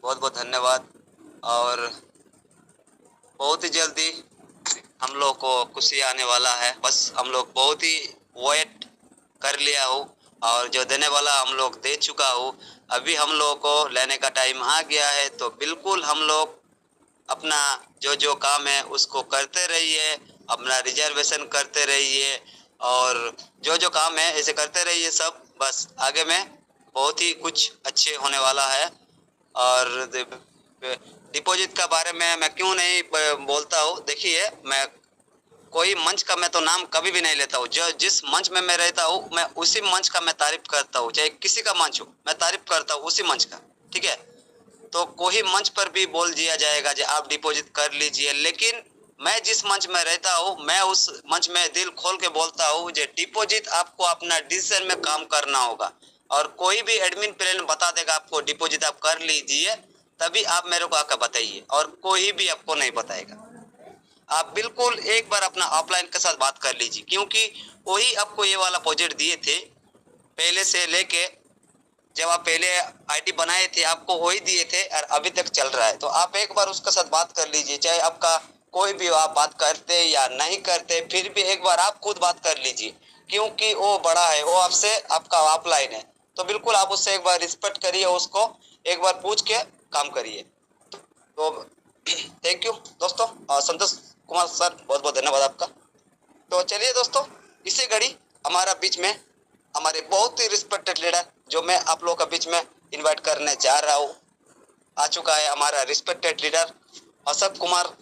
बहुत बहुत धन्यवाद। और बहुत ही जल्दी हम लोग को खुशी आने वाला है। बस हम लोग बहुत ही वेट कर लिया हूँ और जो देने वाला हम लोग दे चुका हूँ। अभी हम लोग को लेने का टाइम आ गया है, तो बिल्कुल हम लोग अपना जो जो काम है उसको करते रहिए, अपना रिजर्वेशन करते रहिए और जो जो काम है ऐसे करते रहिए सब। बस आगे में बहुत ही कुछ अच्छे होने वाला है। और डिपॉजिट का बारे में मैं क्यों नहीं बोलता हूँ। देखिए, मैं कोई मंच का मैं तो नाम कभी भी नहीं लेता हूँ। जो जिस मंच में मैं रहता हूँ, मैं उसी मंच का मैं तारीफ करता हूँ। चाहे किसी का मंच हो, मैं तारीफ करता हूँ उसी मंच का। ठीक है, तो कोई मंच पर भी बोल दिया जाएगा कि आप डिपॉजिट कर लीजिए, लेकिन मैं जिस मंच में रहता हूँ, मैं उस मंच में दिल खोल के बोलता हूँ कि डिपॉजिट आपको अपना डिसीजन में काम करना होगा। और कोई भी एडमिन प्लान बता देगा आपको डिपॉजिट आप कर लीजिए, तभी आप मेरे को आकर बताइए, और कोई भी आपको नहीं बताएगा। आप बिल्कुल एक बार अपना ऑफलाइन के साथ बात कर लीजिए, क्योंकि वही आपको ये वाला प्रोजेक्ट दिए थे पहले से लेके। जब आप पहले आईटी बनाए थे आपको वही दिए थे और अभी तक चल रहा है। तो आप एक बार उसके साथ बात कर लीजिए, चाहे आपका कोई भी हो, आप बात करते या नहीं करते, फिर भी एक बार आप खुद बात कर लीजिए, क्योंकि वो बड़ा है, वो आपसे आपका ऑफलाइन है। तो बिल्कुल आप उससे एक बार रिस्पेक्ट करिए, उसको एक बार पूछ के काम करिए। तो थैंक यू दोस्तों। संतोष कुमार सर, बहुत बहुत धन्यवाद आपका। तो चलिए दोस्तों, इसी घड़ी हमारा बीच में हमारे बहुत ही रिस्पेक्टेड लीडर, जो मैं आप लोगों के बीच में इनवाइट करने जा रहा हूँ, आ चुका है हमारा रिस्पेक्टेड लीडर अशोक कुमार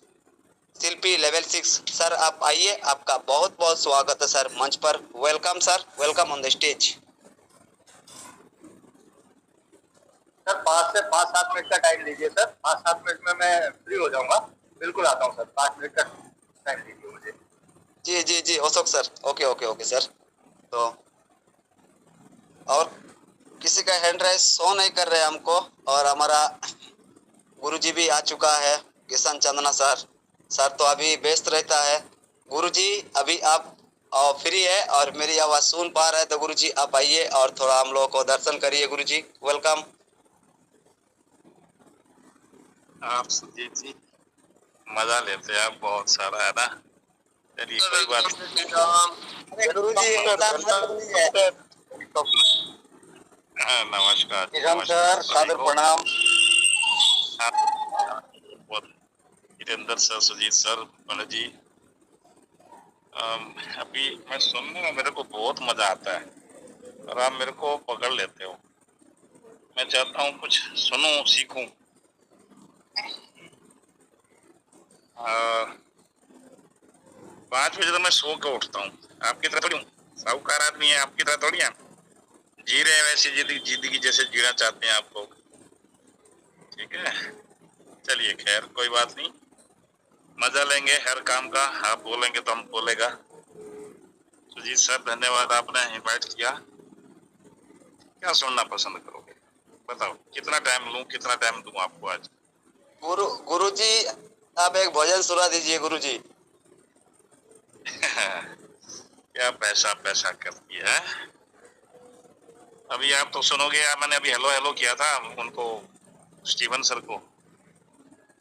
शिल्पी लेवल 6। सर आप आइए, आपका बहुत बहुत स्वागत है सर मंच पर। Welcome sir, welcome on the stage. Sir 5 से 7 मिनट का टाइम लीजिए सर। 5-7 मिनट में मैं फ्री हो जाऊंगा। बिल्कुल आता हूँ सर। 5 मिनट का टाइम दीजिए मुझे। जी जी जी Ashok sir, okay okay okay sir. तो और किसी का हैंड राइज शो नहीं कर रहे हमको, और हमारा गुरुजी भी आ चुका है, किशन चंदना सर। सर तो अभी व्यस्त रहता है। गुरुजी अभी आप फ्री है और मेरी आवाज़ सुन पा रहे हैं, तो गुरुजी आप आइए और थोड़ा हम लोगों को दर्शन करिए। गुरुजी वेलकम। आप सुजीत जी मजा लेते हैं आप बहुत सारा, है ना। चलिए कोई बात नहीं। गुरुजी हाँ, नमस्कार किशन नमस्कार सर, सभी सादर को। प्रणाम। बहुत वीरेंद्र सर, सुजीत सर, पंडित जी। अभी मैं सुनने में मेरे को बहुत मजा आता है और आप मेरे को पकड़ लेते हो। मैं चाहता हूँ कुछ सुनूं, सीखूं। 5 बजे तो मैं सो के उठता हूँ। आपकी तरह थोड़ी हूँ, साहूकार आदमी है आपकी तरह थोड़ी है। जी रहे हैं वैसी जिंदगी जैसे जीना चाहते हैं आप लोग। ठीक है, चलिए खैर कोई बात नहीं, मजा लेंगे हर काम का। आप बोलेंगे तो हम बोलेगा। सुजीत सर धन्यवाद, आपने इनवाइट किया। क्या सुनना पसंद करोगे बताओ, कितना टाइम लूं, कितना टाइम दूं आपको आज? गुरुजी आप एक भजन सुना दीजिए गुरुजी। क्या पैसा पैसा करती है। अभी आप तो सुनोगे यार, मैंने अभी हेलो हेलो किया था उनको, स्टीवन सर को।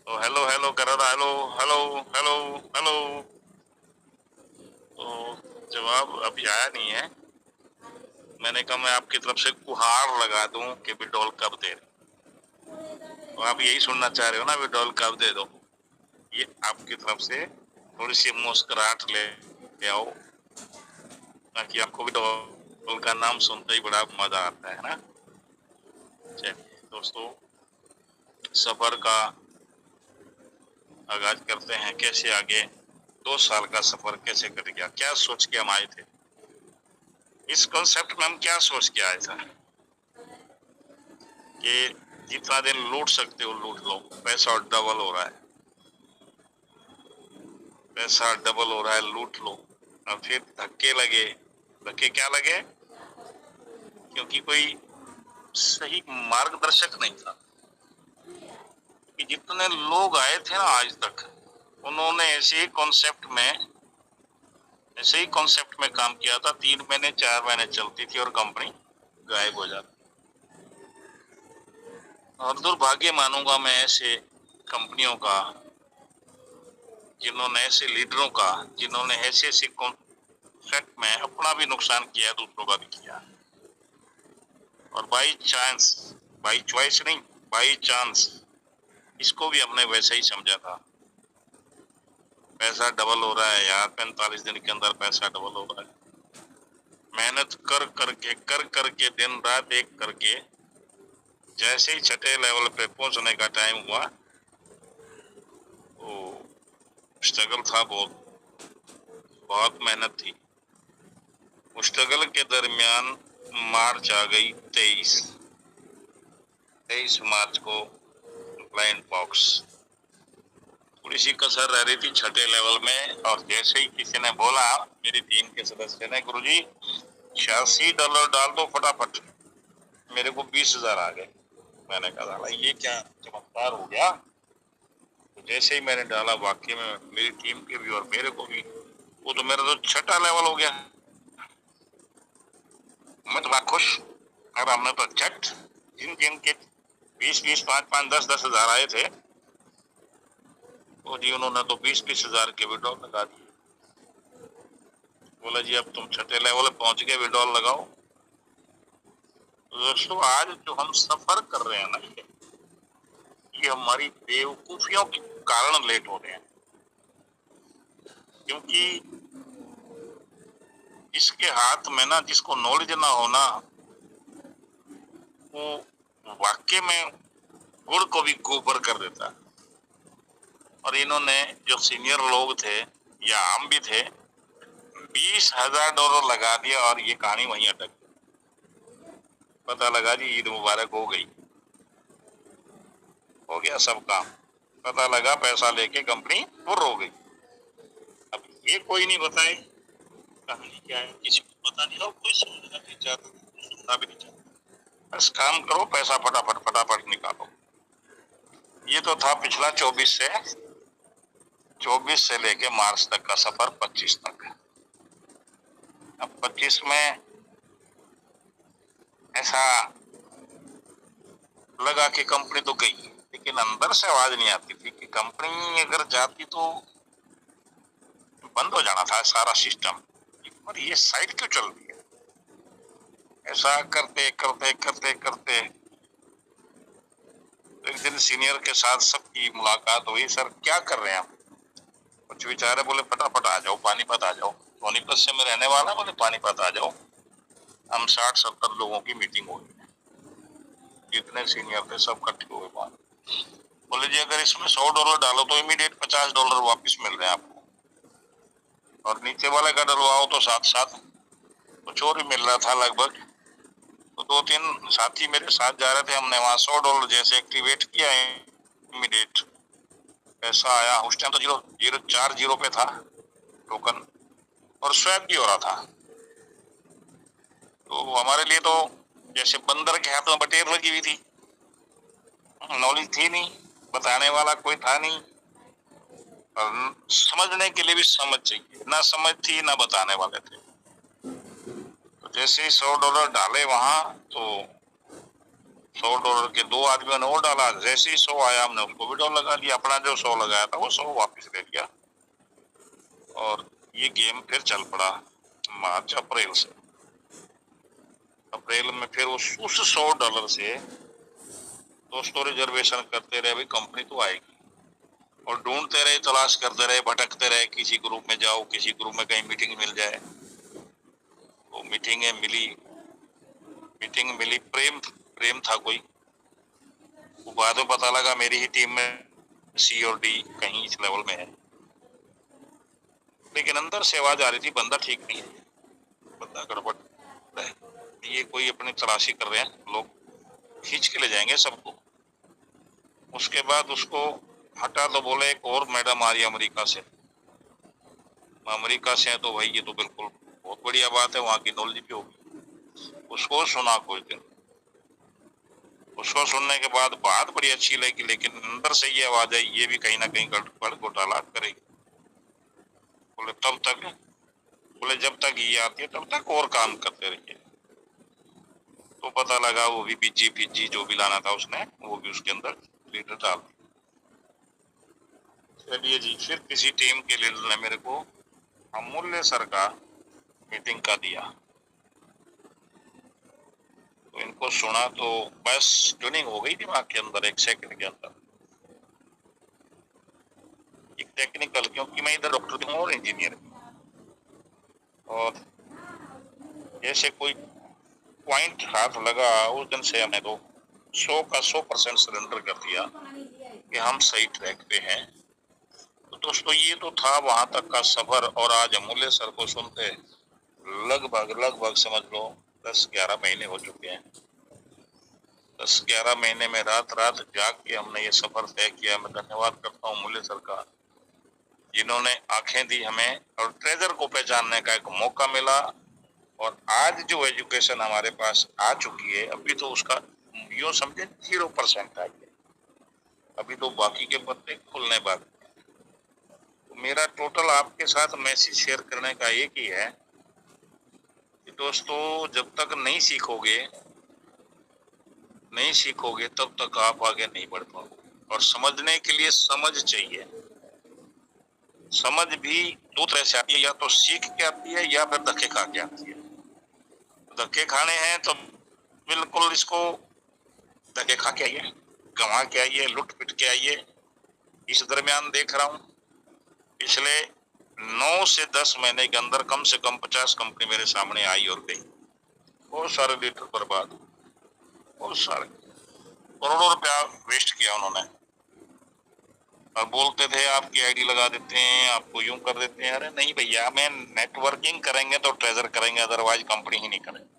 तो हेलो हेलो कर रहा था, हेलो हेलो हेलो हेलो, तो जवाब अभी आया नहीं है। मैंने कहा मैं आपकी तरफ से गुहार लगा दूं कि विड्रॉल कब दे। तो आप यही सुनना चाह रहे हो ना, विड्रॉल कब दे दो। ये आपकी तरफ से थोड़ी सी मुस्कुराहट ले आओ, ताकि आपको विड्रॉल का नाम सुनते ही बड़ा मजा आता है ना। चलिए दोस्तों, सफर का आगाज करते हैं। कैसे आगे 2 साल का सफर कैसे कट गया, क्या सोच के हम आए थे, इस कॉन्सेप्ट में हम क्या सोच के आए थे कि जितना दिन लूट सकते हो लूट लो, पैसा डबल हो रहा है, पैसा डबल हो रहा है, लूट लो। और फिर धक्के लगे। धक्के क्या लगे? क्योंकि कोई सही मार्गदर्शक नहीं था। कि जितने लोग आए थे ना आज तक, उन्होंने ऐसे ही कॉन्सेप्ट में काम किया था। 3 महीने 4 महीने चलती थी और कंपनी गायब हो जाती। और दुर्भाग्य मानूंगा मैं ऐसे कंपनियों का, जिन्होंने ऐसे लीडरों का, जिन्होंने ऐसे ऐसे कॉन्ट्रैक्ट में अपना भी नुकसान किया, दूसरों का भी किया, और बाई चांस, बाई चॉइस नहीं, बाई चांस इसको भी हमने वैसे ही समझा था। पैसा डबल हो रहा है यार, 45 दिन के अंदर पैसा डबल हो रहा है। मेहनत कर करके दिन रात एक करके जैसे ही छठे लेवल पे पहुंचने का टाइम हुआ तो स्ट्रगल था, बहुत मेहनत थी। उस स्ट्रगल के दरमियान मार्च आ गई 23 मार्च को ब्लाइंड पॉक्स। थोड़ी सी कसर रह रही थी छठे लेवल में, और जैसे ही किसी ने बोला, मेरी टीम के सदस्य ने, गुरुजी $86 डाल दो फटाफट, मेरे को 20,000 आ गए। मैंने कहा ये क्या चमत्कार हो गया। तो जैसे ही मैंने डाला, वाकई में मेरी टीम के भी और मेरे को भी, वो तो मेरा तो छठा लेवल हो गया। मैं तो बड़ा खुश। और हमने तो झट जिन जिन के 20-20, 5-5, 10-10 हजार आए थे, तो जी उन्होंने तो 20-20 हजार के विड्रॉल लगा दिए। बोला जी अब तुम छठे लेवल पहुंच गए, विड्रॉल लगाओ। दोस्तों आज जो हम सफर कर रहे हैं ना, ये हमारी बेवकूफियों के कारण लेट हो रहे हैं, क्योंकि इसके हाथ में ना, जिसको नॉलेज ना होना, वो वाक्य में गुड़ को भी गोबर कर देता। और इन्होंने, जो सीनियर लोग थे या हम भी थे, $20,000 लगा दिया और ये कहानी वहीं अटक गई। पता लगा जी ईद मुबारक हो गई, हो गया सब काम। पता लगा पैसा लेके कंपनी फुर हो गई। अब ये कोई नहीं बताए कहानी क्या है, किसी को पता नहीं, और कोई समझना नहीं चाहता, सुनना भी नहीं चाहता। बस काम करो, पैसा फटाफट फटाफट निकालो। ये तो था पिछला 24 से लेके मार्च तक का सफर, 25 तक। अब 25 में ऐसा लगा कि कंपनी तो गई, लेकिन अंदर से आवाज नहीं आती थी कि कंपनी अगर जाती तो बंद हो जाना था सारा सिस्टम, पर ये साइड क्यों चल रही है। ऐसा करते करते करते करते एक दिन सीनियर के साथ सबकी मुलाकात हुई। सर क्या कर रहे हैं आप? कुछ बेचारे बोले फटाफट आ जाओ, पानीपत आ जाओ। सोनीपत से मैं रहने वाला, बोले पानीपत आ जाओ, हम 60-70 लोगों की मीटिंग होगी। जितने सीनियर थे सब इकट्ठे हुए वहां। बोले जी अगर इसमें $100 डालो तो इमीडिएट $50 वापस मिल रहे हैं आपको, और नीचे वाले का डलवाओ तो साथ साथ कुछ और ही मिल रहा था लगभग। तो 2-3 साथी मेरे साथ जा रहे थे, हमने वहां $100 जैसे एक्टिवेट किया, इमीडिएट पैसा आया। उस टाइम तो 0.40 पे था टोकन, और स्वैप भी हो रहा था। तो हमारे लिए तो जैसे बंदर के हाथ में बटेर लगी हुई थी। नॉलेज थी नहीं, बताने वाला कोई था नहीं, और समझने के लिए भी समझ चाहिए, ना समझ थी ना बताने वाले थे। तो जैसे ही $100 डाले वहां, तो $100 के 2 आदमियों ने और डाला। जैसे ही 100 आया, हमने उनको भी डॉलर लगा दिया। अपना जो 100 लगाया था वो 100 वापस ले लिया, और ये गेम फिर चल पड़ा मार्च अप्रैल से। अप्रैल में फिर उस $100 से दोस्तों रिजर्वेशन करते रहे, भाई कंपनी तो आएगी, और ढूंढते रहे, तलाश करते रहे, भटकते रहे, किसी ग्रुप में जाओ, किसी ग्रुप में कहीं मीटिंग मिल जाए। तो मीटिंग मिली, प्रेम था कोई। वो बाद में पता लगा मेरी ही टीम में C और D कहीं इस लेवल में है, लेकिन अंदर से आवाज आ रही थी बंदा ठीक नहीं है, बंदा गड़बड़ है, ये कोई अपनी तलाशी कर रहे हैं लोग, खींच के ले जाएंगे सबको। उसके बाद उसको हटा तो बोले एक और मैडम आ रही है अमेरिका से है, तो भाई ये तो बिल्कुल बहुत बढ़िया बात है, वहां की नॉलेज भी होगी। उसको सुना कुछ दिन, उसको सुनने के बाद बात बड़ी अच्छी लगी, लेकिन अंदर से ये आवाज आई ये भी कहीं ना कहीं गड़बड़ घोटाला करेगी। बोले जब तक ये आती है तब तक और काम करते रहिए। तो पता लगा वो भी बीजी फिजी जो भी लाना था उसने वो भी उसके अंदर लीडर डाल दिया। चलिए जी, फिर किसी टीम के लीडर ने मेरे को अमूल्य सर का मीटिंग का दिया, तो इनको सुना तो बस ट्यूनिंग हो गई दिमाग के अंदर एक सेकंड के अंदर। एक टेक्निकल, क्योंकि मैं इधर डॉक्टर भी हूँ और इंजीनियर भी, और जैसे कोई पॉइंट हाथ लगा उस दिन से हमने तो 100 का 100% सरेंडर कर दिया कि हम सही ट्रैक पे हैं। तो दोस्तों ये तो था वहां तक का सफर, और आज अमूल्य सर को सुनते लगभग समझ लो 10-11 महीने हो चुके हैं। 10-11 महीने में रात रात जाग के हमने ये सफर तय किया। मैं धन्यवाद करता हूँ अमूल्य सर का, जिन्होंने आंखें दी हमें और ट्रेजर को पहचानने का एक मौका मिला। और आज जो एजुकेशन हमारे पास आ चुकी है, अभी तो उसका यूं समझे 0% आई है, अभी तो बाकी के पत्ते खुलने बाकी। तो मेरा टोटल आपके साथ मैसेज शेयर करने का एक ही है कि दोस्तों जब तक नहीं सीखोगे तब तक आप आगे नहीं बढ़ पाओगे। और समझने के लिए समझ चाहिए। समझ भी दो तरह से आती है, या तो सीख के आती है या फिर धक्के खा के आती है। धक्के खाने हैं तो बिल्कुल इसको धक्के खा के आइए, गंवा के आइए, लुट पिट के आइए। इस दरमियान देख रहा हूं पिछले 9 से 10 महीने के अंदर कम से कम 50 कंपनी मेरे सामने आई और गई। बहुत सारे लीडर बर्बाद, बहुत सारे करोड़ों रुपया वेस्ट किया उन्होंने। और बोलते थे आपकी आईडी लगा देते हैं, आपको यूं कर देते हैं। अरे नहीं भैया, मैं नेटवर्किंग करेंगे तो ट्रेजर करेंगे, अदरवाइज कंपनी ही नहीं करेंगे।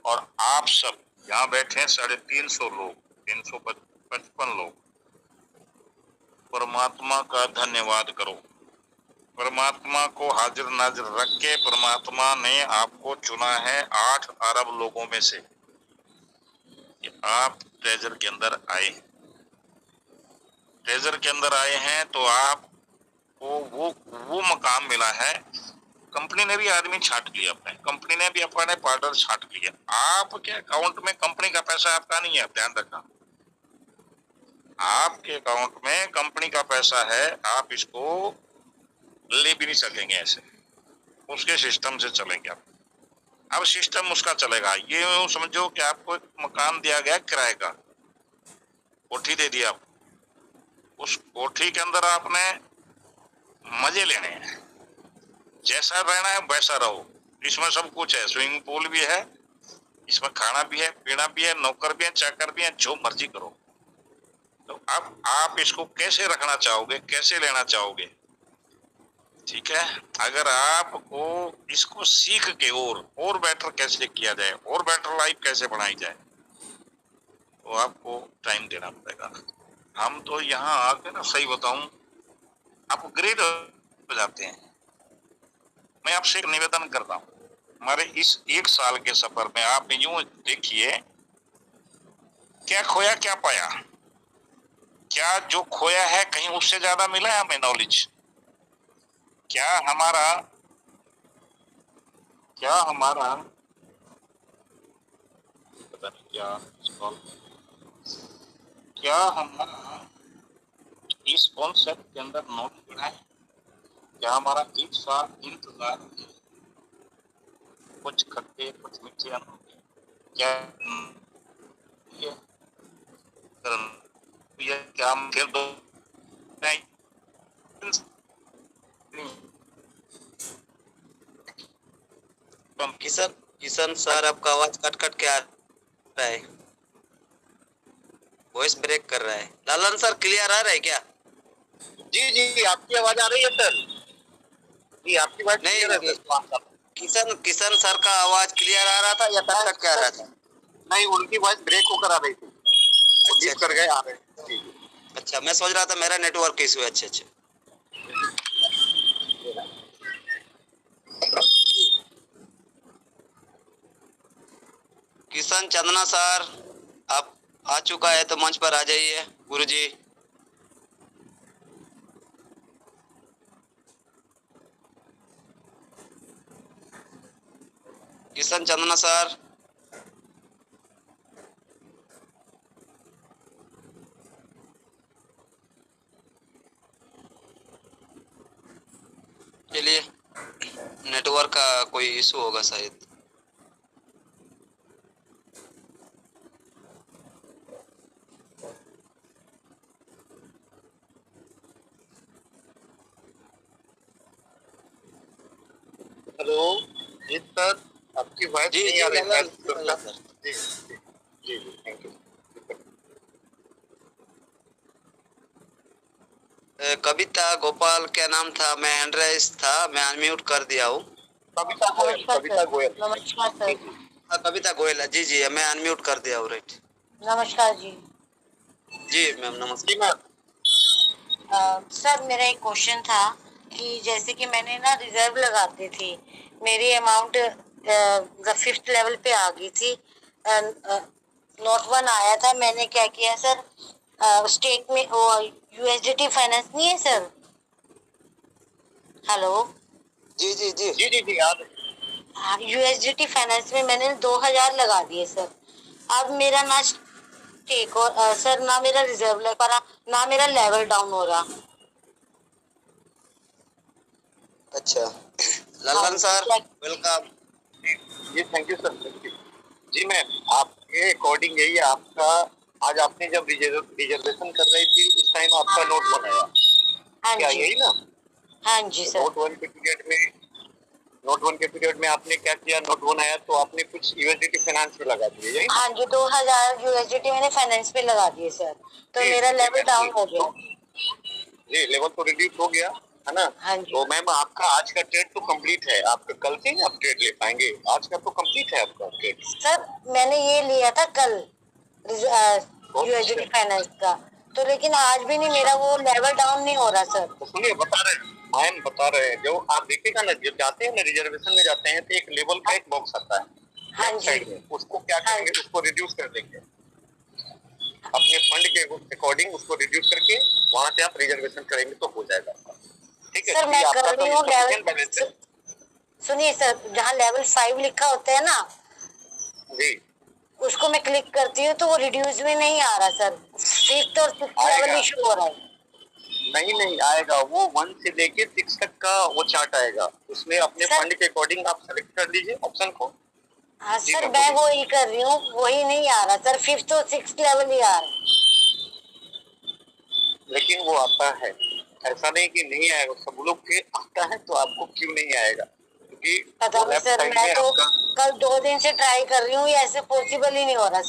और आप सब यहाँ बैठे हैं 350 लोग, 355 लोग, परमात्मा का धन्यवाद करो। परमात्मा को हाजिर नाजिर रख के परमात्मा ने आपको चुना है 8 अरब लोगों में से कि आप ट्रेजर के अंदर आए हैं। ट्रेजर के अंदर आए हैं तो आपको वो मकाम मिला है। कंपनी ने भी आदमी छांट लिया, अपने कंपनी ने भी अपने पार्टनर छांट लिया। आपके अकाउंट में कंपनी का पैसा आपका नहीं है, ध्यान रखना। आपके अकाउंट में कंपनी का पैसा है, आप इसको ले भी नहीं सकेंगे ऐसे, उसके सिस्टम से चलेंगे आप। अब सिस्टम उसका चलेगा, ये समझो कि आपको एक मकान दिया गया किराए का, कोठी दे दिया आपको। उस कोठी के अंदर आपने मजे लेने हैं, जैसा रहना है वैसा रहो। इसमें सब कुछ है, स्विमिंग पूल भी है, इसमें खाना भी है, पीना भी है, नौकर भी है, चाकर भी है, जो मर्जी करो। तो अब आप इसको कैसे रखना चाहोगे, कैसे लेना चाहोगे? ठीक है, अगर आपको इसको सीख के और बेटर कैसे किया जाए, और बेटर लाइफ कैसे बनाई जाए, तो आपको टाइम देना पड़ेगा। हम तो यहाँ आके ना, सही बताऊं, अपग्रेड हो जाते हैं। मैं आपसे एक निवेदन करता हूँ, हमारे इस 1 साल के सफर में आप यूं देखिए, क्या खोया क्या पाया। क्या जो खोया है कहीं उससे ज्यादा मिला है हमें नॉलेज? क्या हमारा पता नहीं क्या हमारा इस कॉन्सेप्ट के अंदर नॉलेज बढ़ा है? क्या हमारा 1 साल इंतजार है? कुछ खट्टे कुछ मीठे अनुभव क्या ये क्या हम फिर दो नहीं? किशन किशन सर, आपका आवाज कट कट के आ रहा है, वॉइस ब्रेक कर रहा है। लालन सर क्लियर आ रहा है क्या? जी जी, आपकी आवाज आ रही है सर? जी, आपकी आवाज नहीं, क्लियर है सर। किशन सर का आवाज क्लियर आ रहा था या कट कट के आ रहा था? नहीं, उनकी आवाज ब्रेक होकर आ रही थी, अच्छा कर गए आ रहे थे। अच्छा, मैं सोच रहा था मेरा नेटवर्क इशू है। अच्छा अच्छा। किशन चंदना सर, आप आ चुका है तो मंच पर आ जाइए। गुरुजी, किशन चंदना सर। चलिए, नेटवर्क का कोई इशू होगा शायद। हेलो जी सर, आपकी वॉइस जी नहीं जी आ रही ललन सर। सर। जी जी जी जी, थैंक यू। कविता गोपाल क्या नाम था? मैं एंड्रेस था, मैं अनम्यूट कर दिया हूँ। कविता गोयल, कविता गोयल। नमस्कार सर। हाँ, कविता गोयल, जी जी मैं अनम्यूट कर दिया हूँ, राइट। नमस्कार जी। जी मैम जी नमस्कार। मैम। सर मेरा एक क्वेश्चन था कि जैसे कि मैंने ना रिजर्व लगाती थी, मेरी अमाउंट 5th लेवल पे आ गई थी, नोट 1 आया था। मैंने क्या किया सर, स्टेक में वो यूएसडीटी फाइनेंस नहीं है सर, हेलो, जी जी जी जी जी जी, याद है। हाँ यूएसडीटी फाइनेंस में मैंने 2000 लगा दिए सर। अब मेरा ना स्टेक और सर ना मेरा रिजर्व लग पा रहा, ना मेरा लेवल डाउन हो रहा। अच्छा, हाँ ललन जी, सर क्या? वेलकम। जी thank you sir, thank you. जी मैम, आपके अकॉर्डिंग यही है आपका। आज आपने जब रिजर्वेशन कर रही थी उस टाइम आपका नोट बनाया, हाँ क्या जी, यही ना? हाँ जी तो सर। नोट वन के पीरियड में आपने क्या किया, नोट वन आया तो आपने कुछ यूएसडीटी फाइनेंस में लगा दिए, यही ना? हाँ जी, 2000 यूएसडीटी मैंने फाइनेंस पे लगा दिए सर, तो जी मेरा जी लेवल मैम, डाउन हो गया। जी लेवल तो रिड्यूस हो गया है ना? हाँ जी तो मैम आपका आज का ट्रेड तो कंप्लीट है, आपका कल से ही आप ट्रेड ले पाएंगे, आज का तो कंप्लीट है आपका ट्रेड। सर, मैंने ये लिया था कल बहुत यूएसडीटी अच्छा। फाइनेंस का, तो लेकिन आज भी नहीं, मेरा वो लेवल डाउन नहीं हो रहा सर। तो सुनिए, बता रहे हैं मैम, बता रहे हैं, जो आप देखिएगा ना, जब जाते हैं ना रिजर्वेशन में जाते हैं तो एक लेवल का एक बॉक्स आता है हाँ लेफ्ट जी, साइड में, उसको क्या हाँ करेंगे, उसको रिड्यूस कर देंगे अपने फंड के अकॉर्डिंग, उसको रिड्यूस करके वहां से आप रिजर्वेशन करेंगे तो हो जाएगा आपका। ठीक है, सर क्योंकि मैं आपका कर तो रही हूँ सफिशिएंट बैलेंस है। सुनिए सर, जहाँ लेवल 5 लिखा होता है ना, जी उसको मैं क्लिक करती हूँ तो वो रिड्यूस में नहीं आ रहा सर, 5th और 6th लेवल आएगा, इशू हो रहा है। नहीं नहीं आएगा, वो 1 से लेके 6 तक का वो चार्ट आएगा, उसमें अपने सर, फंड के अकॉर्डिंग आप सेलेक्ट कर लीजिए ऑप्शन को। हाँ जी सर, मैं मैं बोलिए। वही कर रही हूँ, वही नहीं आ रहा सर, 5th और 6th लेवल ही आ रहा है। लेकिन वो आता है, ऐसा नहीं कि नहीं आएगा, सब लोग के आता है, तो आपको क्यों नहीं आएगा? क्योंकि पता वो नहीं लेफ्ट सर, साइड मैं में तो आपका। कल 2 दिन से ट्राई कर रही हूँ, ये ऐसे पॉसिबल ही नहीं हो रहा।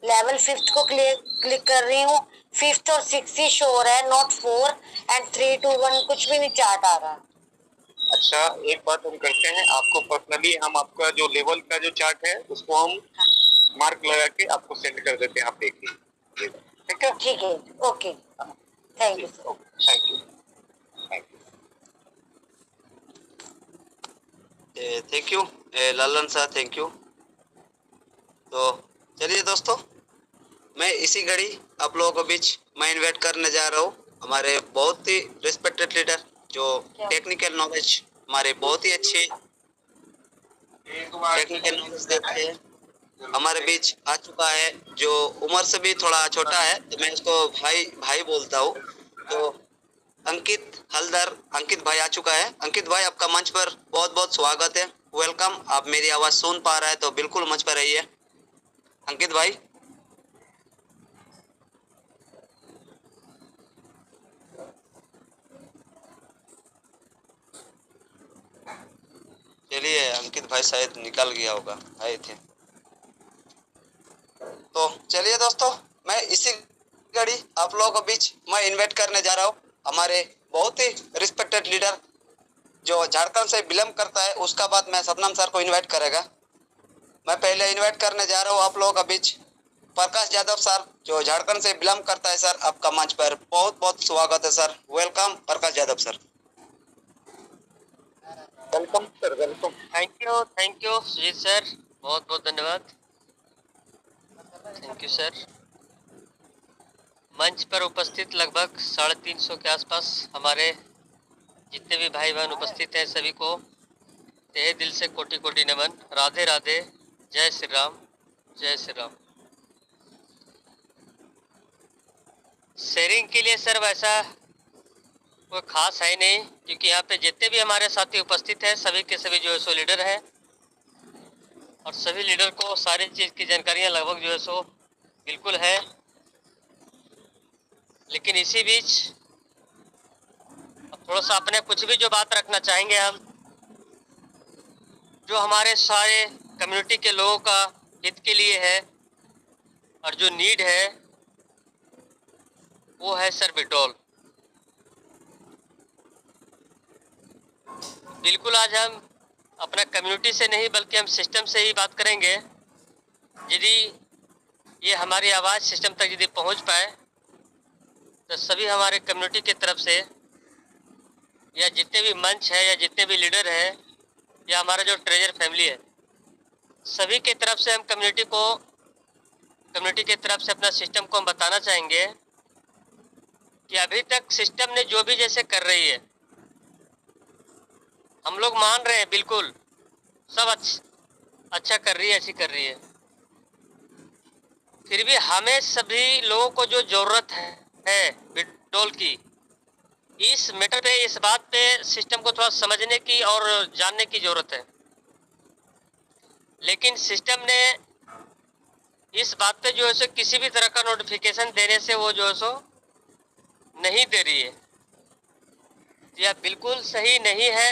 लेवल 5th को क्लिक कर रही हूँ, 5th और 6th ही शो हो रहा है, नॉट 4 एंड 3 2 1 कुछ भी नहीं चार्ट आ रहा। अच्छा, एक बात हम करते हैं, आपको पर्सनली हम आपका जो लेवल का जो चार्ट है उसको हम मार्क लगा के आपको सेंड कर देते हैं, आप देखिए, ठीक है? ठीक है, ओके, थैंक जी you sir. Okay, thank you, thank you. Thank you Lalan sir, thank you. तो चलिए दोस्तों, मैं इसी घड़ी आप लोगों को बीच मैं इन्वाइट करने जा रहा हूँ हमारे बहुत ही रिस्पेक्टेड लीडर, जो टेक्निकल नॉलेज हमारे बहुत ही अच्छे टेक्निकल नॉलेज देते हैं, हमारे बीच आ चुका है, जो उम्र से भी थोड़ा छोटा है, तो मैं उसको भाई भाई बोलता हूँ। तो अंकित हलदर, अंकित भाई आ चुका है। अंकित भाई, आपका मंच पर बहुत बहुत स्वागत है, वेलकम। आप मेरी आवाज सुन पा रहे हैं तो बिल्कुल मंच पर रहिए अंकित भाई। चलिए, अंकित भाई शायद निकल गया होगा, आए थे। तो चलिए दोस्तों, मैं इसी घड़ी आप लोगों के बीच मैं इन्वाइट करने जा रहा हूँ हमारे बहुत ही रिस्पेक्टेड लीडर, जो झारखंड से बिलोंग करता है। उसका बाद मैं सतनाम सर को इन्वाइट करेगा। मैं पहले इन्वाइट करने जा रहा हूँ आप लोगों के बीच प्रकाश यादव सर, जो झारखंड से बिलोंग करता है। सर, आपका मंच पर बहुत बहुत स्वागत है sir, welcome Prakash Yadav sir. Welcome sir, welcome. Thank you Sujit sir, बहुत बहुत धन्यवाद। Thank you sir. मंच पर उपस्थित लगभग 350 के आसपास हमारे जितने भी भाई बहन उपस्थित हैं, सभी को तहे दिल से कोटि कोटि नमन। राधे राधे, जय श्री राम, जय श्री राम। शेयरिंग के लिए सर वैसा कोई खास है नहीं, क्योंकि यहाँ पे जितने भी हमारे साथी उपस्थित हैं सभी के सभी जो है सो लीडर हैं, और सभी लीडर को सारी चीज़ की जानकारियाँ लगभग जो है सो बिल्कुल है। लेकिन इसी बीच अब थोड़ा सा अपने कुछ भी जो बात रखना चाहेंगे हम, जो हमारे सारे कम्युनिटी के लोगों का हित के लिए है और जो नीड है वो है सर विड्रॉल। बिल्कुल आज हम अपना कम्युनिटी से नहीं बल्कि हम सिस्टम से ही बात करेंगे। यदि ये हमारी आवाज़ सिस्टम तक यदि पहुंच पाए तो सभी हमारे कम्युनिटी की तरफ से या जितने भी मंच है या जितने भी लीडर हैं या हमारा जो ट्रेजर फैमिली है, सभी के तरफ से हम कम्युनिटी के तरफ से अपना सिस्टम को हम बताना चाहेंगे कि अभी तक सिस्टम ने जो भी जैसे कर रही है हम लोग मान रहे हैं, बिल्कुल सब अच्छा कर रही है, अच्छी कर रही है। फिर भी हमें सभी लोगों को जो ज़रूरत है विड्रॉल की, इस मैटर पे, इस बात पे सिस्टम को थोड़ा समझने की और जानने की ज़रूरत है। लेकिन सिस्टम ने इस बात पे जो है सो किसी भी तरह का नोटिफिकेशन देने से वो जो है सो नहीं दे रही है। यह बिल्कुल सही नहीं है।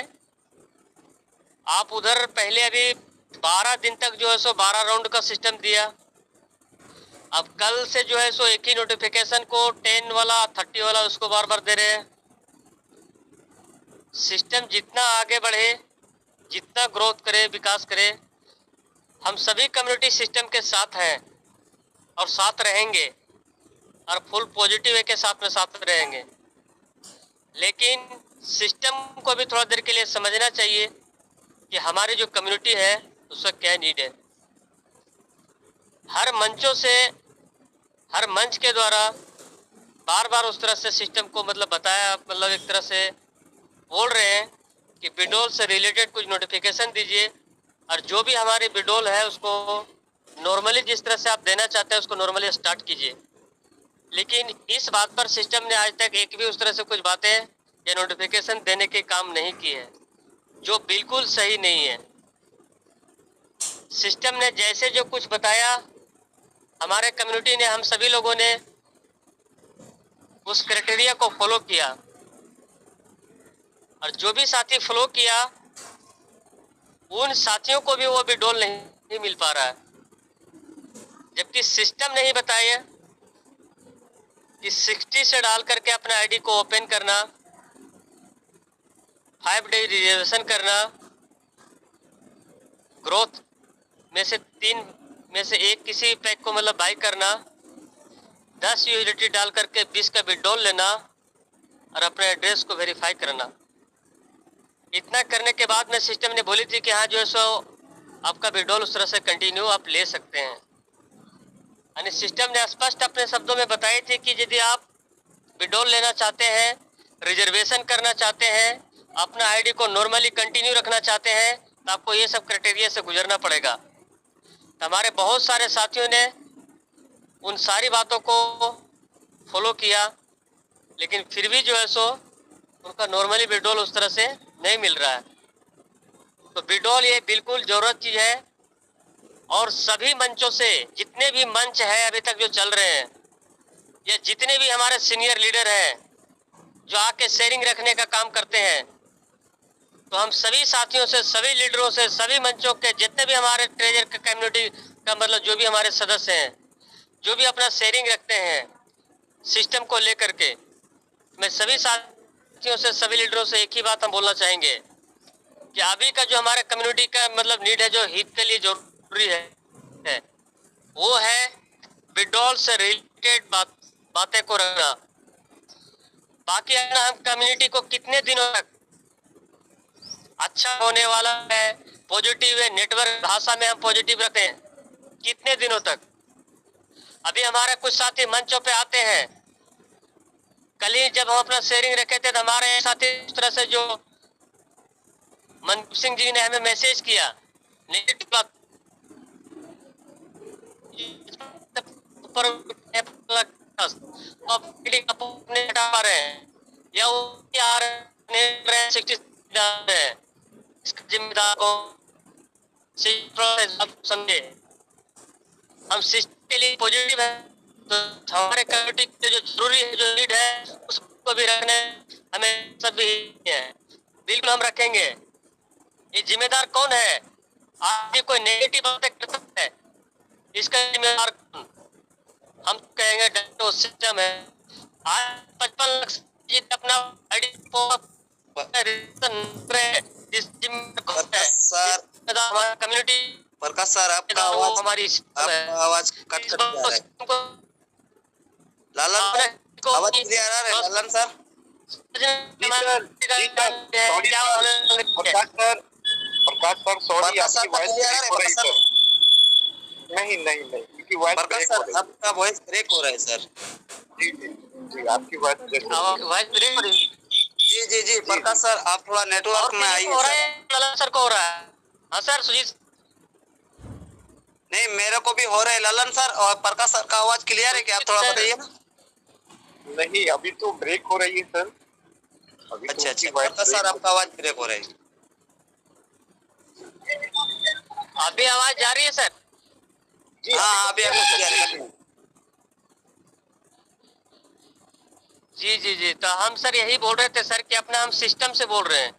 आप उधर पहले अभी 12 दिन तक जो है सो 12 राउंड का सिस्टम दिया, अब कल से जो है सो एक ही नोटिफिकेशन को 10 वाला 30 वाला उसको बार बार दे रहे हैं। सिस्टम जितना आगे बढ़े, जितना ग्रोथ करे, विकास करे, हम सभी कम्युनिटी सिस्टम के साथ हैं और साथ रहेंगे और फुल पॉजिटिव वे के साथ में साथ रहेंगे। लेकिन सिस्टम को भी थोड़ा देर के लिए समझना चाहिए कि हमारी जो कम्युनिटी है उसका क्या नीड है। हर मंचों से, हर मंच के द्वारा बार बार उस तरह से सिस्टम को मतलब बताया, मतलब एक तरह से बोल रहे हैं कि विड्रॉल से रिलेटेड कुछ नोटिफिकेशन दीजिए, और जो भी हमारी विड्रॉल है उसको नॉर्मली जिस तरह से आप देना चाहते हैं उसको नॉर्मली स्टार्ट कीजिए। लेकिन इस बात पर सिस्टम ने आज तक एक भी उस तरह से कुछ बातें या नोटिफिकेशन देने के काम नहीं किए हैं, जो बिल्कुल सही नहीं है। सिस्टम ने जैसे जो कुछ बताया, हमारे कम्युनिटी ने, हम सभी लोगों ने उस क्राइटेरिया को फॉलो किया, और जो भी साथी फॉलो किया उन साथियों को भी वो विड्रॉल नहीं मिल पा रहा है। जबकि सिस्टम नहीं बताया कि 60 से डाल करके अपना आईडी को ओपन करना, 5 डे रिजर्वेशन करना, ग्रोथ में से 3 में से एक किसी पैक को मतलब बाई करना, 10 यूएसडीटी डाल करके 20 का विड्रॉल लेना और अपने एड्रेस को वेरीफाई करना। इतना करने के बाद में सिस्टम ने बोली थी कि हाँ जो है सो आपका विड्रॉल उस तरह से कंटिन्यू आप ले सकते हैं। यानी सिस्टम ने स्पष्ट अपने शब्दों में बताई थी कि यदि आप विड्रॉल लेना चाहते हैं, रिजर्वेशन करना चाहते हैं, अपना आईडी को नॉर्मली कंटिन्यू रखना चाहते हैं, तो आपको ये सब क्राइटेरिया से गुजरना पड़ेगा। तो हमारे बहुत सारे साथियों ने उन सारी बातों को फॉलो किया, लेकिन फिर भी जो है सो उनका नॉर्मली विड्रॉल उस तरह से नहीं मिल रहा है। तो विड्रॉल ये बिल्कुल ज़रूरत चीज़ है, और सभी मंचों से, जितने भी मंच है अभी तक जो चल रहे हैं, या जितने भी हमारे सीनियर लीडर हैं जो आके शेयरिंग रखने का काम करते हैं, तो हम सभी साथियों से, सभी लीडरों से, सभी मंचों के जितने भी हमारे ट्रेजर के कम्युनिटी का मतलब जो भी हमारे सदस्य हैं, जो भी अपना शेयरिंग रखते हैं सिस्टम को लेकर के, मैं सभी साथियों से, सभी लीडरों से एक ही बात हम बोलना चाहेंगे कि अभी का जो हमारे कम्युनिटी का मतलब नीड है, जो हित के लिए जरूरी है वो है विड्रॉल से रिलेटेड बातें को रखना। बाकी अगर हम कम्युनिटी को कितने दिनों तक अच्छा होने वाला है, पॉजिटिव है, नेटवर्क भाषा में हम पॉजिटिव रखते हैं, कितने दिनों तक। अभी हमारे कुछ साथी मंचों पे आते हैं, कल ही जब हम अपना शेयरिंग रखे थे तो हमारे साथी इस तरह से जो मनदीप सिंह जी ने हमें मैसेज किया नेगेटिव बात ऊपर अपने हटा पा रहे हैं, या वो आ रहे हैं 60 है, इसका जिम्मेदार कौन? समझे, हम सिस्टम के लिए पॉजिटिव है तो हमारे कम्युनिटी के जो जरूरी है, जो नीड है, उसको भी रखने हमें सभी है, बिल्कुल हम रखेंगे। ये जिम्मेदार कौन है? आज कोई नेगेटिव बातें करता है, इसका जिम्मेदार कौन? हम कहेंगे डॉक्टर सिस्टम है। आज 55 लाख अपना आईडी सर हमारा कम्युनिटी प्रकाश सर आपका आवाज कट कट जा रहा है। लालन सर आवाज क्लियर आ रहा है लालन सर? प्रकाश सर सॉरी, प्रकाश सर आपकी वॉइस क्लियर आ रहा है ब्रेक हो रही प्रकाश है सर? सर। नहीं नहीं नहीं, आपकी वॉइस प्रकाश ब्रेक हो सर रही है। आपका वॉइस ब्रेक हो रहा है सर। जी जी जी, आपकी वॉइस ब्रेक हो रही है। वॉइस ब्रेक हो रही है। जी जी जी प्रकाश सर आप थोड़ा नेटवर्क में आइए हो रहा सर। है, ललन सर को हो रहा है। हाँ सर सुजीत, नहीं मेरे को भी हो रहा है ललन सर, और प्रकाश सर का आवाज क्लियर है क्या? आप थोड़ा बताइए ना। नहीं, अभी तो ब्रेक हो रही है सर। अभी तो अच्छा उनकी अच्छा वॉइस प्रकाश ब्रेक सर आपका आवाज ब्रेक हो रहा है। अभी आवाज जा रही है सर? जी हाँ अभी आपको क्लियर है। जी जी जी, तो हम सर यही बोल रहे थे सर कि अपना हम सिस्टम से बोल रहे हैं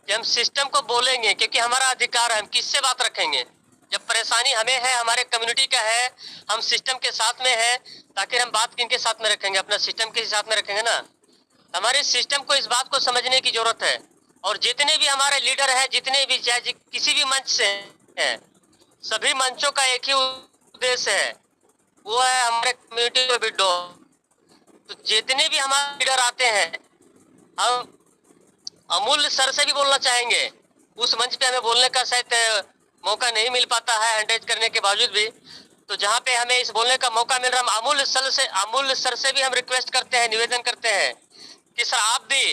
कि हम सिस्टम को बोलेंगे, क्योंकि हमारा अधिकार है। हम किससे बात रखेंगे? जब परेशानी हमें है, हमारे कम्युनिटी का है, हम सिस्टम के साथ में है, ताकि हम बात किनके साथ में रखेंगे? अपना सिस्टम के साथ में रखेंगे ना। हमारे सिस्टम को इस बात को समझने की जरूरत है। और जितने भी हमारे लीडर हैं, जितने भी चाहे किसी भी मंच से हैं, सभी मंचों का एक ही उद्देश्य है, वो है हमारे कम्युनिटी को बिल्डो। तो जितने भी हमारे लीडर आते हैं, हम अमूल सर से भी बोलना चाहेंगे। उस मंच पे हमें बोलने का शायद मौका नहीं मिल पाता है, हैंडरेज करने के बावजूद भी। तो जहाँ पे हमें इस बोलने का मौका मिल रहा है, हम अमूल सर से भी हम रिक्वेस्ट करते हैं, निवेदन करते हैं कि सर आप भी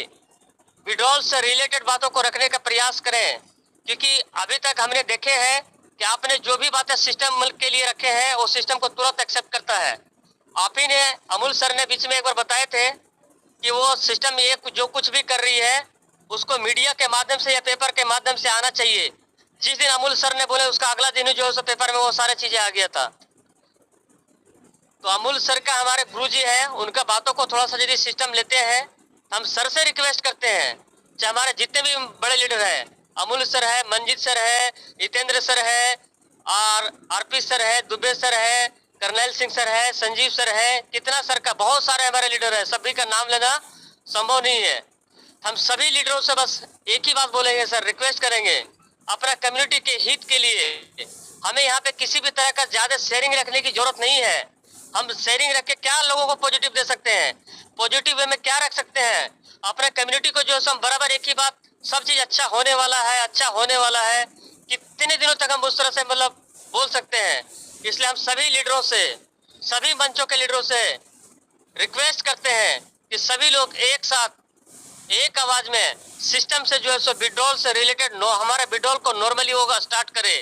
विड्रॉल से रिलेटेड बातों को रखने का प्रयास करें, क्योंकि अभी तक हमने देखे हैं कि आपने जो भी बातें सिस्टम के लिए रखे हैं, वो सिस्टम को तुरंत एक्सेप्ट करता है। आप ही ने, अमूल सर ने बीच में एक बार बताए थे कि वो सिस्टम ये जो कुछ भी कर रही है, उसको मीडिया के माध्यम से या पेपर के माध्यम से आना चाहिए। जिस दिन अमूल सर ने बोले, उसका अगला दिन ही जो है पेपर में वो सारी चीजें आ गया था। तो अमूल सर का हमारे गुरुजी है, उनका बातों को थोड़ा सा यदि सिस्टम लेते हैं, हम सर से रिक्वेस्ट करते हैं, चाहे हमारे जितने भी बड़े लीडर हैं, अमूल सर है, मंजीत सर है, जितेंद्र सर है, और आरपी सर है, दुबे सर है, करनैल सिंह सर है, संजीव सर है, कितना सर का, बहुत सारे हमारे लीडर है, सभी का नाम लेना संभव नहीं है। हम सभी लीडरों से बस एक ही बात बोलेंगे सर, रिक्वेस्ट करेंगे, अपना कम्युनिटी के हित के लिए हमें यहाँ पे किसी भी तरह का ज्यादा शेयरिंग रखने की जरूरत नहीं है। हम शेयरिंग रख के क्या लोगों को पॉजिटिव दे सकते हैं? पॉजिटिव वे में क्या रख सकते हैं? अपने कम्युनिटी को जो हम बराबर एक ही बात, सब चीज अच्छा होने वाला है, अच्छा होने वाला है, कितने दिनों तक हम उस तरह से मतलब बोल सकते हैं? इसलिए हम सभी लीडरों से, सभी मंचों के लीडरों से रिक्वेस्ट करते हैं कि सभी लोग एक साथ एक आवाज में सिस्टम से जो है सो विड्रॉल से रिलेटेड हमारे विड्रॉल को नॉर्मली होगा स्टार्ट करे।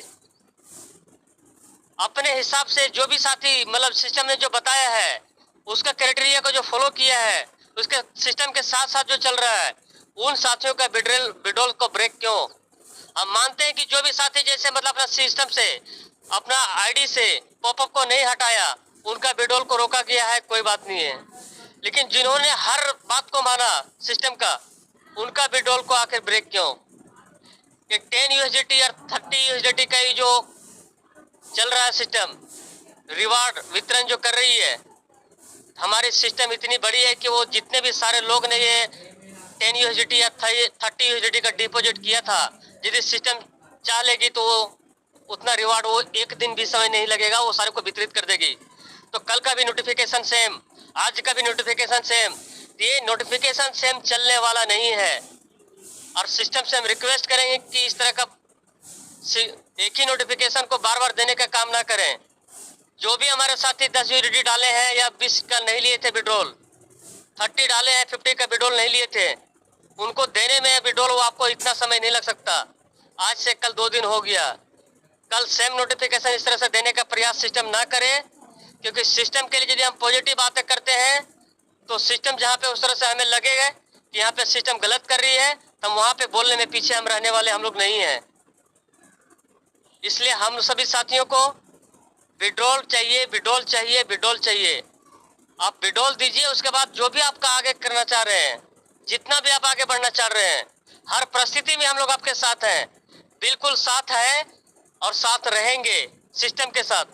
अपने हिसाब से जो भी साथी मतलब सिस्टम ने जो बताया है, उसका क्राइटेरिया को जो फॉलो किया है, उसके सिस्टम के साथ साथ जो चल रहा है, उन साथियों का विड्रॉल को ब्रेक क्यों? हम मानते हैं कि जो भी साथी जैसे मतलब अपना सिस्टम से, अपना आईडी से पॉपअप को नहीं हटाया, उनका विड्रॉल को रोका गया है, कोई बात नहीं है। लेकिन जिन्होंने हर बात को माना सिस्टम का, उनका विड्रॉल को आखिर ब्रेक क्यों? कि 10 USDT और 30 USDT का ही जो चल रहा है सिस्टम, रिवार्ड वितरण जो कर रही है, हमारी सिस्टम इतनी बड़ी है कि वो जितने भी सारे लोग ने ये 10 USDT या 30 USDT का डिपॉजिट किया था, यदि सिस्टम चाह लेगी तो वो उतना रिवार्ड वो एक दिन भी समय नहीं लगेगा, वो सारे को वितरित कर देगी। तो कल का भी नोटिफिकेशन सेम, आज का भी नोटिफिकेशन सेम, ये नोटिफिकेशन सेम चलने वाला नहीं है। और सिस्टम से हम रिक्वेस्ट करेंगे कि इस तरह का एक ही नोटिफिकेशन को बार बार देने का काम ना करें। जो भी हमारे साथी 10 USDT डाले हैं या 20 का नहीं लिए थे विड्रॉल, 30 डाले हैं, 50 का विड्रॉल नहीं लिए थे, उनको देने में विड्रॉल वो आपको इतना समय नहीं लग सकता। आज से कल 2 दिन हो गया, कल सेम नोटिफिकेशन इस तरह से देने का प्रयास सिस्टम ना करे, क्योंकि सिस्टम के लिए यदि हम पॉजिटिव बातें करते हैं तो सिस्टम जहाँ पे उस तरह से हमें लगेगा कि यहाँ पे सिस्टम गलत कर रही है, तो वहाँ पे बोलने में पीछे हम रहने वाले हम लोग नहीं हैं। इसलिए हम सभी साथियों को विड्रॉल चाहिए, विड्रॉल चाहिए, विड्रॉल चाहिए। आप विड्रॉल दीजिए, उसके बाद जो भी आपका आगे करना चाह रहे हैं, जितना भी आप आगे बढ़ना चाह रहे हैं, हर परिस्थिति में हम लोग आपके साथ हैं, बिल्कुल साथ है और साथ रहेंगे सिस्टम के साथ।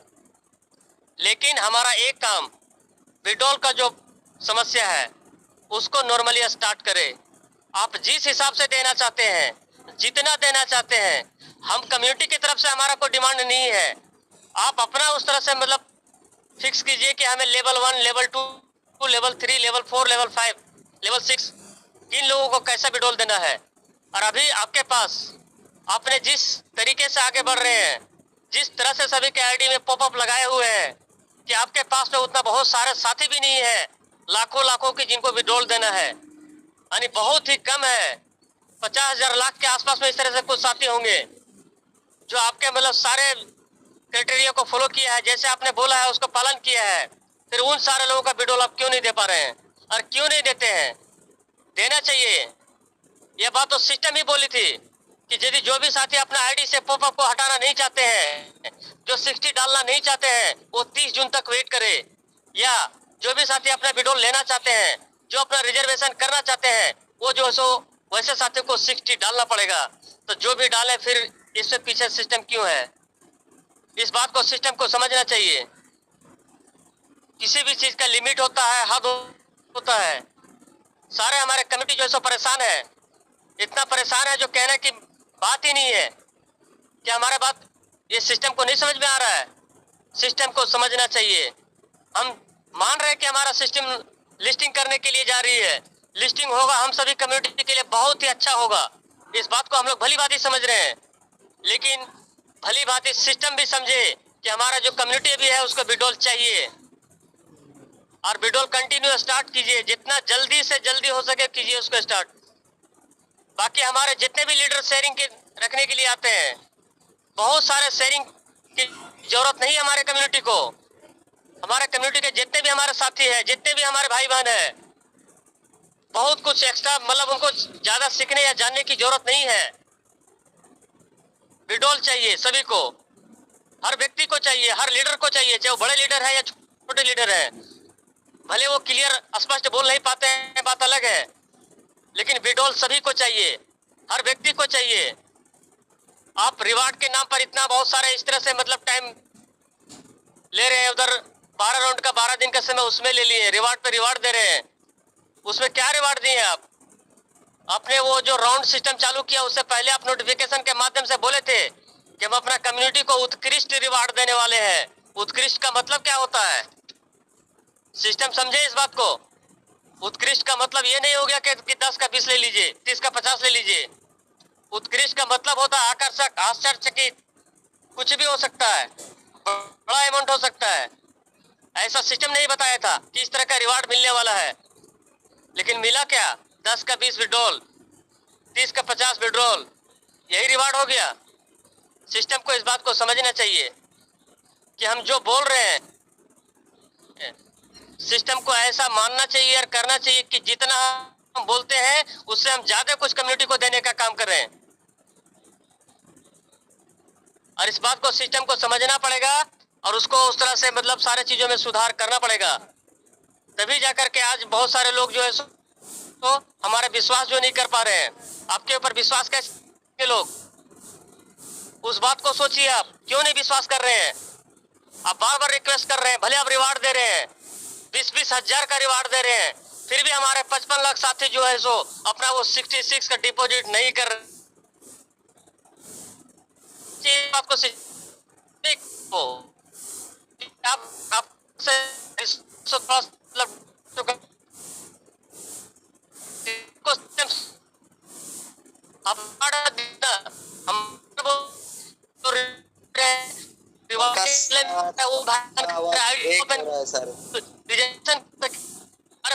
लेकिन हमारा एक काम, विड्रॉल का जो समस्या है उसको नॉर्मली स्टार्ट करें। आप जिस हिसाब से देना चाहते हैं, जितना देना चाहते हैं, हम कम्युनिटी की तरफ से हमारा कोई डिमांड नहीं है। आप अपना उस तरह से मतलब फिक्स कीजिए कि हमें level 1, level 2, level 3, level 4, level 5, level 6 किन लोगों को कैसा विड्रॉल देना है। और अभी आपके पास आपने जिस तरीके से आगे बढ़ रहे हैं, जिस तरह से सभी के आईडी में पॉपअप लगाए हुए हैं कि आपके पास में उतना बहुत सारे साथी भी नहीं है, लाखों लाखों की जिनको विड्रॉल देना है, यानी बहुत ही कम है। 50,000 लाख के आसपास में इस तरह से कुछ साथी होंगे जो आपके मतलब सारे क्राइटेरिया को फॉलो किया है, जैसे आपने बोला है उसको पालन किया है। फिर उन सारे लोगों का विड्रॉल आप क्यों नहीं दे पा रहे हैं और क्यों नहीं देते हैं? देना चाहिए। यह बात तो सिस्टम ही बोली थी कि यदि जो भी साथी अपना आईडी से पॉपअप को हटाना नहीं चाहते हैं, जो 60 डालना नहीं चाहते हैं, वो 30 जून तक वेट करे। या जो भी साथी अपना विड्रॉल लेना चाहते हैं, जो अपना रिजर्वेशन करना चाहते हैं, वो जो सो वैसे साथी को 60 डालना पड़ेगा। तो जो भी डाले, फिर इससे पीछे सिस्टम क्यों है? इस बात को सिस्टम को समझना चाहिए। किसी भी चीज का लिमिट होता है, हद होता है। सारे हमारे कमेटी जो है सो परेशान है, इतना परेशान है जो कहने की बात ही नहीं है कि हमारे बात ये सिस्टम को नहीं समझ में आ रहा है। सिस्टम को समझना चाहिए। हम मान रहे हैं कि हमारा सिस्टम लिस्टिंग करने के लिए जा रही है, लिस्टिंग होगा, हम सभी कम्युनिटी के लिए बहुत ही अच्छा होगा। इस बात को हम लोग भली बात ही समझ रहे हैं, लेकिन भली बात ही सिस्टम भी समझे कि हमारा जो कम्युनिटी भी है उसको विड्रॉल चाहिए। और विड्रॉल कंटिन्यू स्टार्ट कीजिए, जितना जल्दी से जल्दी हो सके कीजिए उसको स्टार्ट। बाकी हमारे जितने भी लीडर शेयरिंग के रखने के लिए आते हैं, बहुत सारे शेयरिंग की जरूरत नहीं है हमारे कम्युनिटी को। हमारे कम्युनिटी के जितने भी हमारे साथी हैं, जितने भी हमारे भाई बहन हैं, बहुत कुछ एक्स्ट्रा मतलब उनको ज्यादा सीखने या जानने की जरूरत नहीं है। विड्रॉल चाहिए सभी को, हर व्यक्ति को चाहिए, हर लीडर को चाहिए, चाहे वो बड़े लीडर है या छोटे लीडर है। भले वो क्लियर स्पष्ट बोल नहीं पाते हैं, बात अलग है, लेकिन विड्रॉल सभी को चाहिए, हर व्यक्ति को चाहिए। आप रिवार्ड के नाम पर इतना बहुत सारे इस तरह से मतलब टाइम ले रहे हैं, उधर 12 राउंड का 12 दिन का समय उसमें ले लिए, रिवार्ड पे रिवार्ड दे रहे हैं। उसमें क्या रिवार्ड दिए आप? आपने वो जो राउंड सिस्टम चालू किया उससे पहले आप नोटिफिकेशन के माध्यम से बोले थे कि हम अपना कम्युनिटी को उत्कृष्ट रिवार्ड देने वाले हैं। उत्कृष्ट का मतलब क्या होता है? सिस्टम समझे इस बात को। उत्कृष्ट का मतलब ये नहीं हो गया कि 10 का 20 ले लीजिए, 30 का 50 ले लीजिए। उत्कृष्ट का मतलब होता है आकर्षक, आश्चर्यचकित, कुछ भी हो सकता है, बड़ा अमाउंट हो सकता है। ऐसा सिस्टम नहीं बताया था कि इस तरह का रिवार्ड मिलने वाला है, लेकिन मिला क्या? 10 का 20 विड्रॉल, 30 का 50 विड्रॉल, यही रिवार्ड हो गया। सिस्टम को इस बात को समझना चाहिए कि हम जो बोल रहे हैं, सिस्टम को ऐसा मानना चाहिए और करना चाहिए कि जितना हम बोलते हैं उससे हम ज्यादा कुछ कम्युनिटी को देने का काम कर रहे हैं। और इस बात को सिस्टम को समझना पड़ेगा और उसको उस तरह से मतलब सारे चीजों में सुधार करना पड़ेगा। तभी जाकर के आज बहुत सारे लोग जो है तो हमारे विश्वास जो नहीं कर पा रहे हैं। आपके ऊपर विश्वास कैसे लोग, उस बात को सोचिए। आप क्यों नहीं विश्वास कर रहे हैं? आप बार बार रिक्वेस्ट कर रहे हैं, भले आप रिवार्ड दे रहे हैं, 20-20 हजार का रिवार्ड दे रहे हैं, फिर भी हमारे 55 लाख साथी जो है सो अपना वो 66 का डिपॉजिट नहीं कर रहे। बात को आपसे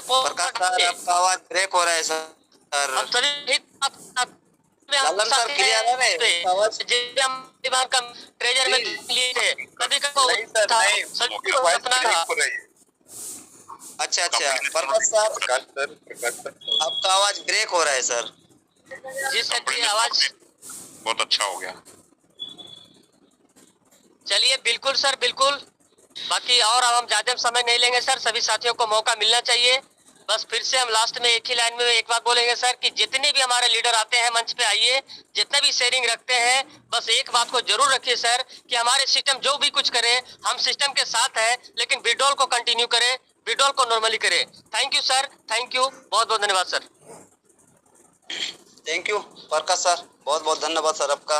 प्रकाश सर, आपका आवाज ब्रेक हो रहा है सर। हम सभी लालन सर क्लियर है ना आवाज? ट्रेजर में लिए थे, कभी नहीं सर, नहीं, सभी आपकी को आवाज अपना था। ब्रेक हो रही है। अच्छा अच्छा कंपनी ने प्रकाश सर, प्रकाश सर आपका आवाज ब्रेक हो रहा है सर। जी सर कंपनी जी ने आवाज बहुत अच्छा हो गया। चलिए बिल्कुल सर बिल्कुल। बाकी और अब हम ज्यादा समय नहीं लेंगे सर, सभी साथियों को मौका मिलना चाहिए। बस फिर से हम लास्ट में एक ही लाइन में एक बात बोलेंगे सर कि जितने भी हमारे लीडर आते हैं मंच पे आइए, जितने भी शेयरिंग रखते हैं, बस एक बात को जरूर रखिए सर कि हमारे सिस्टम जो भी कुछ करे हम सिस्टम के साथ है, लेकिन विड्रॉल को कंटिन्यू करें, विड्रॉल को नॉर्मली करें। Thank you sir, thank you, बहुत बहुत धन्यवाद sir. Thank you Prakash sir, बहुत बहुत धन्यवाद सर आपका।